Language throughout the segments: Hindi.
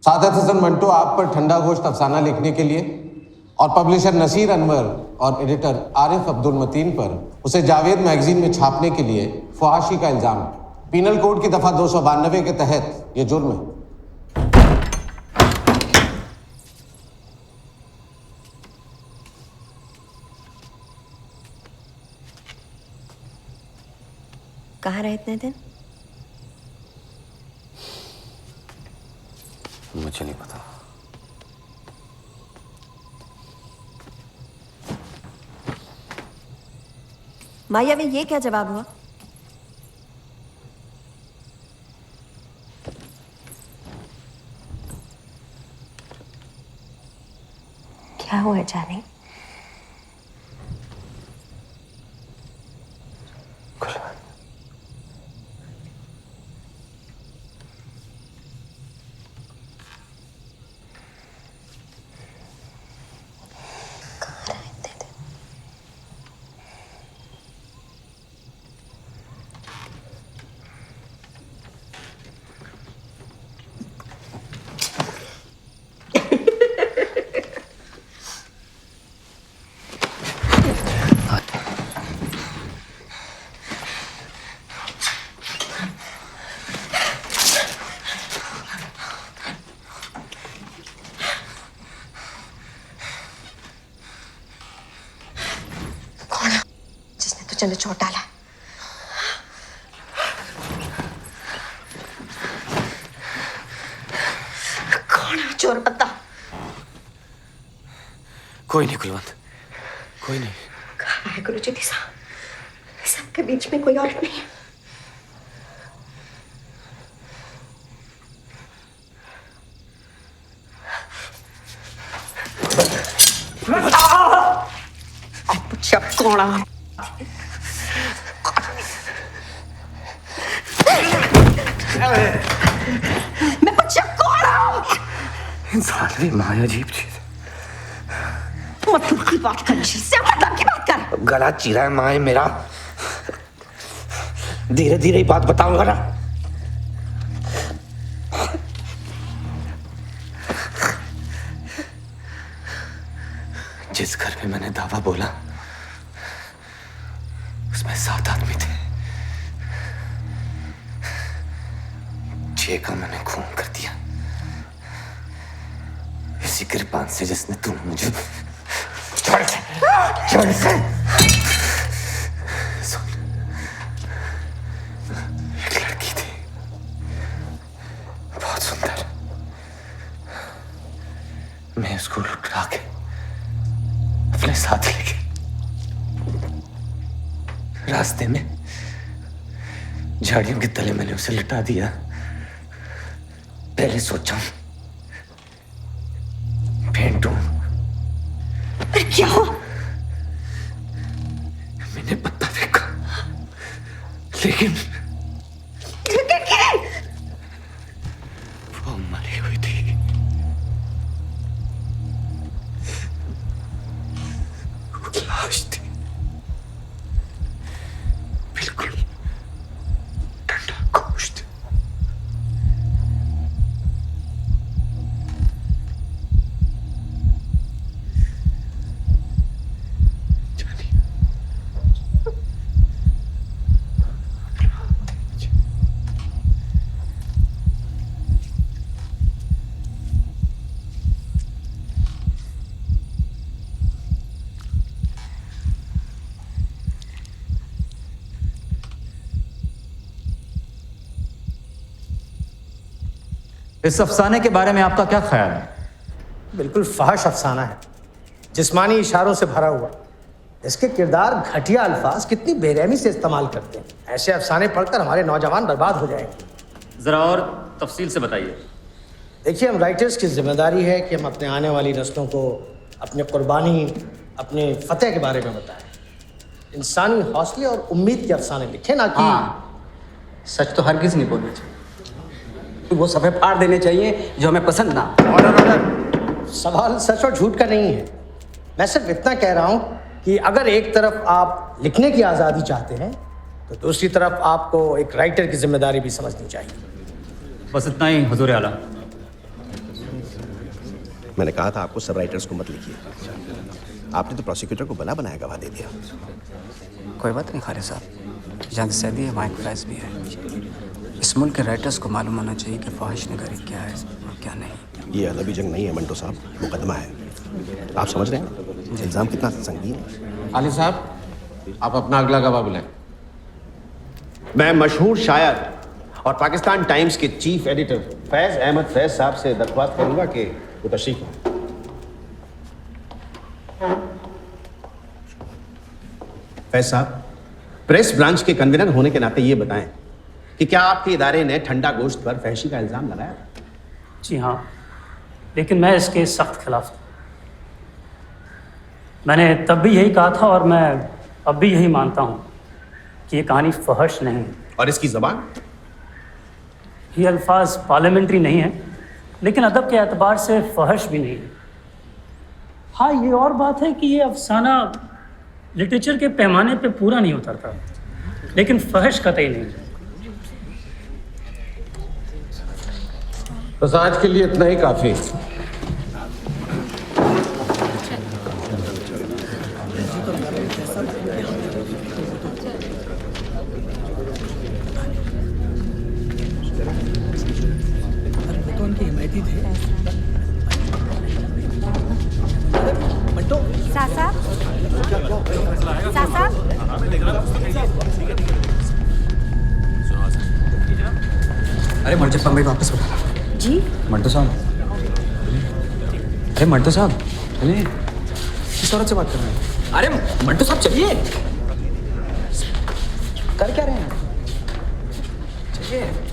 सादत हसन मंटो आप पर ठंडा गोश्त अफसाना लिखने के लिए और पब्लिशर नसीर अनवर और एडिटर आरिफ अब्दुल मतीन पर उसे जावेद मैगजीन में छापने के लिए फहाशी का इल्जाम है। पीनल कोड की दफा 292 के तहत यह जुर्म है। कहाँ रहे इतने दिन? मुझे नहीं पता। मायावी, ये क्या जवाब हुआ? क्या हुआ जानी? चलो चोट डाला। कौन है चोर? पता? कोई नहीं कुलवंत, कोई नहीं। कहाँ है गुरुजी दिशा? सबके बीच में कोई और नहीं। अब कौन है? मैं बच्चा कौन हूँ? इंसान भी माया अजीब चीज है। मतलब की बात कर, मतलब की बात कर। गला चीरा है माए मेरा। धीरे धीरे ही बात बताऊंगा ना। जिस घर में मैंने दावा बोला उसमें 7 आदमी थे। 6 का मैंने खून कर दिया। इसी कृपान से जिसने तुम मुझे छोड़ से सुन, एक लड़की थी बहुत सुंदर। मैं उसको उठा के अपने साथ लेके रास्ते में झाड़ियों के तले मैंने उसे लिटा दिया। पहले सोचा फेंटूं, क्या हुआ? मैंने पत्ता फेंका, लेकिन वो मरी हुई थी। वो लाश थी, बिल्कुल ठंडा गोश्त। इस अफसाने के बारे में आपका क्या ख्याल है? बिल्कुल फहश अफसाना है, जिस्मानी इशारों से भरा हुआ। इसके किरदार घटिया अल्फाज कितनी बेरहमी से इस्तेमाल करते हैं। ऐसे अफसाने पढ़कर हमारे नौजवान बर्बाद हो जाएंगे। ज़रा और तफसील से बताइए। देखिए, हम राइटर्स की जिम्मेदारी है कि हम अपने आने वाली नस्लों को अपने कुर्बानी, अपने फतेह के बारे में बताएं। इंसानी हौसले और उम्मीद के अफसाने लिखें, ना कि सच तो हरगिज नहीं बोलना चाहिए। वो सफ़े फाड़ देने चाहिए जो हमें पसंद ना। सवाल सच और झूठ का नहीं है। मैं सिर्फ इतना कह रहा हूँ कि अगर एक तरफ आप लिखने की आज़ादी चाहते हैं तो दूसरी तरफ आपको एक राइटर की जिम्मेदारी भी समझनी चाहिए। बस इतना ही हुजूर आला। मैंने कहा था आपको सब राइटर्स को मत लिखिए। आपने तो प्रोसिक्यूटर को बना बनाया गवाह दे दिया। कोई बात नहीं खालिद साहब, जंग सैदी है, माइक फैज भी है। इस मुल्क के राइटर्स को मालूम होना चाहिए कि ख्वाहिश नगरी क्या है और क्या नहीं। ये अदबी जंग नहीं है मंटो साहब, मुकदमा है। आप समझ रहे हैं इल्ज़ाम कितना संगीन है? आली साहब, आप अपना अगला गवाह बुलाएं। मैं मशहूर शायर और पाकिस्तान टाइम्स के चीफ एडिटर फैज़ अहमद फैज़ साहब से दरख्वास्त करूंगा कि वो तशरीफ लाएं। फैज़ साहब, प्रेस ब्रांच के कन्वीनर होने के नाते ये बताएं कि क्या आपके इदारे ने ठंडा गोश्त पर फहशी का इल्ज़ाम लगाया? जी हाँ, लेकिन मैं इसके सख्त खिलाफ था। मैंने तब भी यही कहा था और मैं अब भी यही मानता हूँ कि ये कहानी फहश नहीं है। और इसकी ज़बान? ये अल्फाज पार्लियामेंट्री नहीं है, लेकिन अदब के एतबार से फहश भी नहीं है। हाँ, ये और बात है कि ये अफसाना लिटरेचर के पैमाने पे पूरा नहीं उतरता, लेकिन फहश कतई नहीं है। बस आज के लिए इतना ही काफी। सासा, सासा, अरे मुझे बम्बई वापस बुला। जी मंटो साहब, अरे मंटो साहब, चलिए, किस औरत से बात कर रहे हैं? अरे मंटो साहब चलिए, कर क्या रहे हैं? चलिए।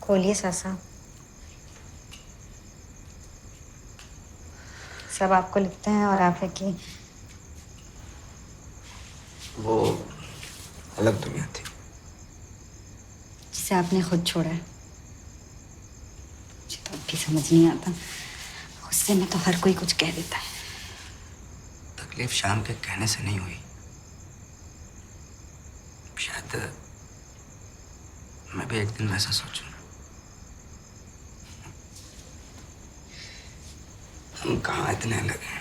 खोलिए सासा, सब आपको लिखते हैं और आप है कि वो अलग दुनिया थी जिसे आपने खुद छोड़ा है। मुझे तो अब भी समझ नहीं आता, गुस्से में तो हर कोई कुछ कह देता है। तकलीफ शाम के कहने से नहीं हुई, शायद मैं भी एक दिन वैसा सोचूं। हम कहाँ इतने अलग हैं।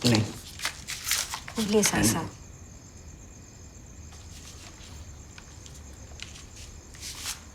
नहीं, खोलिए सासा।